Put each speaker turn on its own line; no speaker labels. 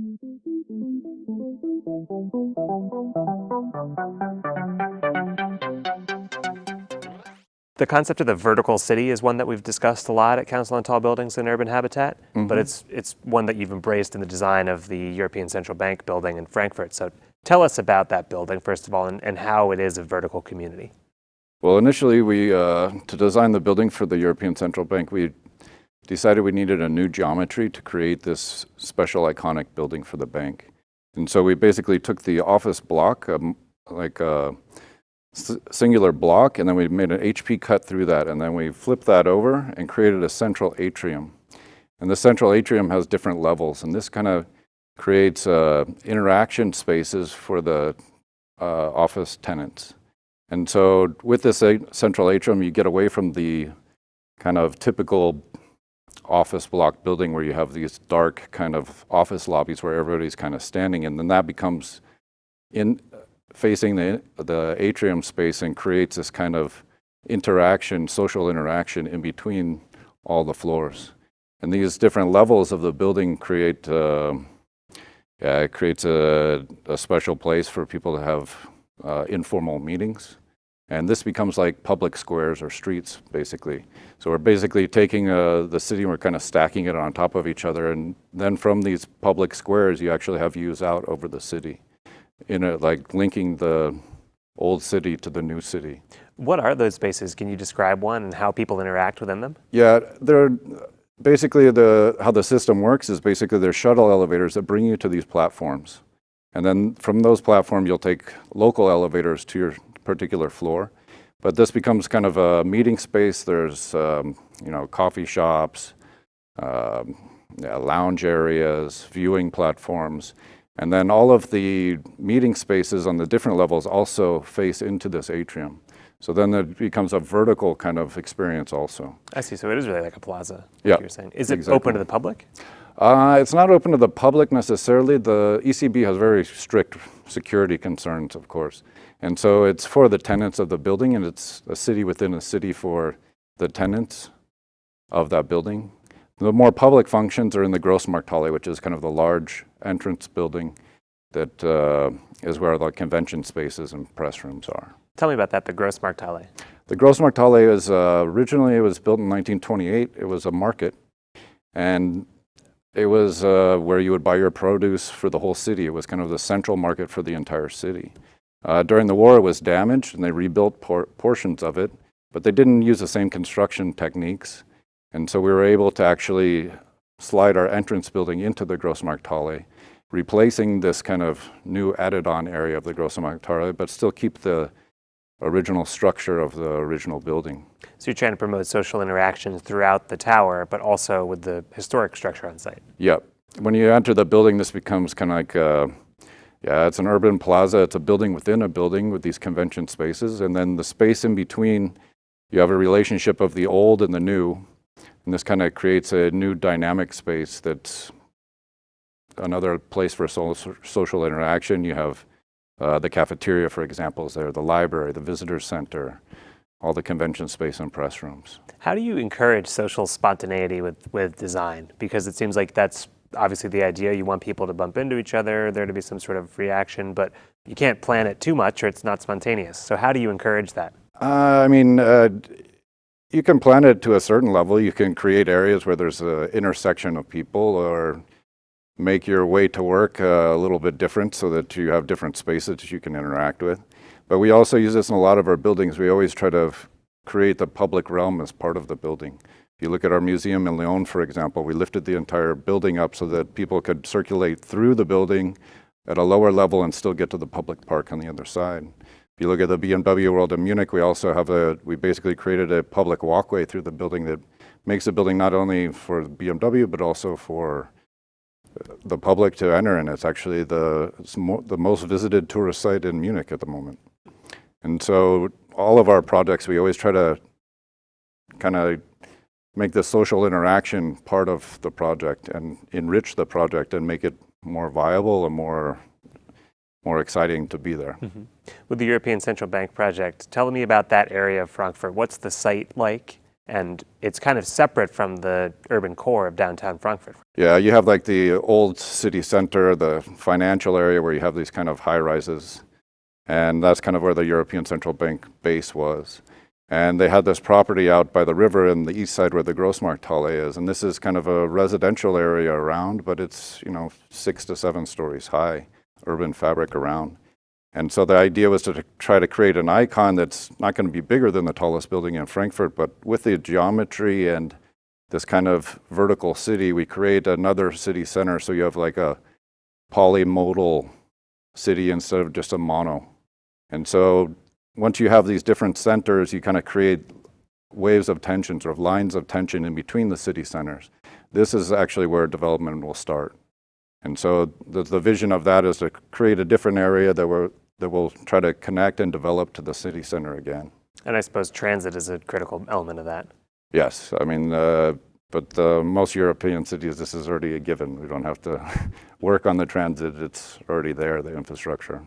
The concept of the vertical city is one that we've discussed a lot at Council on Tall Buildings and Urban Habitat, but it's one that you've embraced in the design of the European Central Bank building in Frankfurt. So tell us about that building, first of all, and how it is a vertical community.
Well, initially, to design the building for the European Central Bank, we decided we needed a new geometry to create this special iconic building for the bank. And so we basically took the office block, like a singular block, and then we made an HP cut through that, and then we flipped that over and created a central atrium. And the central atrium has different levels, and this kind of creates interaction spaces for the office tenants. And so with this central atrium, you get away from the kind of typical office block building where you have these dark kind of office lobbies where everybody's kind of standing, and then that becomes facing the atrium space and creates this kind of interaction, social interaction in between all the floors. And these different levels of the building create it creates a special place for people to have informal meetings. And this becomes like public squares or streets, basically. So we're basically taking the city and we're kind of stacking it on top of each other. And then from these public squares, you actually have views out over the city, like linking the old city to the new city.
What are those spaces? Can you describe one and how people interact within them?
Yeah, they're basically how the system works is basically there's shuttle elevators that bring you to these platforms. And then from those platforms, you'll take local elevators to your particular floor. But this becomes kind of a meeting space. There's coffee shops, lounge areas, viewing platforms. And then all of the meeting spaces on the different levels also face into this atrium. So then it becomes a vertical kind of experience also.
I see. So it is really like a plaza,
yeah,
you're saying. Is it open to the public?
It's not open to the public necessarily. The ECB has very strict security concerns, of course. And so it's for the tenants of the building, and it's a city within a city for the tenants of that building. The more public functions are in the Grossmarkthalle, which is kind of the large entrance building that is where the convention spaces and press rooms are.
Tell me about that, the Grossmarkthalle.
The Grossmarkthalle is originally, it was built in 1928. It was a market, and it was where you would buy your produce for the whole city. It was kind of the central market for the entire city. During the war, it was damaged, and they rebuilt portions of it, but they didn't use the same construction techniques. And so we were able to actually slide our entrance building into the Grossmarkthalle, replacing this kind of new added-on area of the Grossmarkthalle, but still keep the original structure of the original building.
So you're trying to promote social interactions throughout the tower, but also with the historic structure on site.
Yep. When you enter the building, this becomes kind of like, it's an urban plaza. It's a building within a building with these convention spaces. And then the space in between, you have a relationship of the old and the new. And this kind of creates a new dynamic space that's another place for social interaction. You have the cafeteria, for example, is there, the library, the visitor center, all the convention space and press rooms.
How do you encourage social spontaneity with design? Because it seems like that's obviously the idea. You want people to bump into each other, there to be some sort of reaction, but you can't plan it too much or it's not spontaneous. So how do you encourage that?
You can plan it to a certain level. You can create areas where there's an intersection of people, or make your way to work a little bit different so that you have different spaces that you can interact with. But we also use this in a lot of our buildings. We always try to create the public realm as part of the building. If you look at our museum in Lyon, for example, we lifted the entire building up so that people could circulate through the building at a lower level and still get to the public park on the other side. If you look at the BMW World in Munich, we also have we basically created a public walkway through the building that makes the building not only for BMW, but also for the public to enter. And it's actually the most visited tourist site in Munich at the moment. And so all of our projects, we always try to kind of make the social interaction part of the project and enrich the project and make it more viable and more exciting to be there.
Mm-hmm. With the European Central Bank project, tell me about that area of Frankfurt. What's the site like? And it's kind of separate from the urban core of downtown Frankfurt.
Yeah, you have like the old city center, the financial area where you have these kind of high rises. And that's kind of where the European Central Bank base was. And they had this property out by the river in the east side where the Grossmarkthalle is. And this is kind of a residential area around, but it's, 6 to 7 stories high, urban fabric around. And so the idea was to try to create an icon that's not going to be bigger than the tallest building in Frankfurt, but with the geometry and this kind of vertical city, we create another city center. So you have like a polymodal city instead of just a mono. And so once you have these different centers, you kind of create waves of tension, sort of lines of tension in between the city centers. This is actually where development will start. And so the vision of that is to create a different area that will try to connect and develop to the city center again.
And I suppose transit is a critical element of that.
Yes, I mean, but most European cities, this is already a given. We don't have to work on the transit. It's already there, the infrastructure.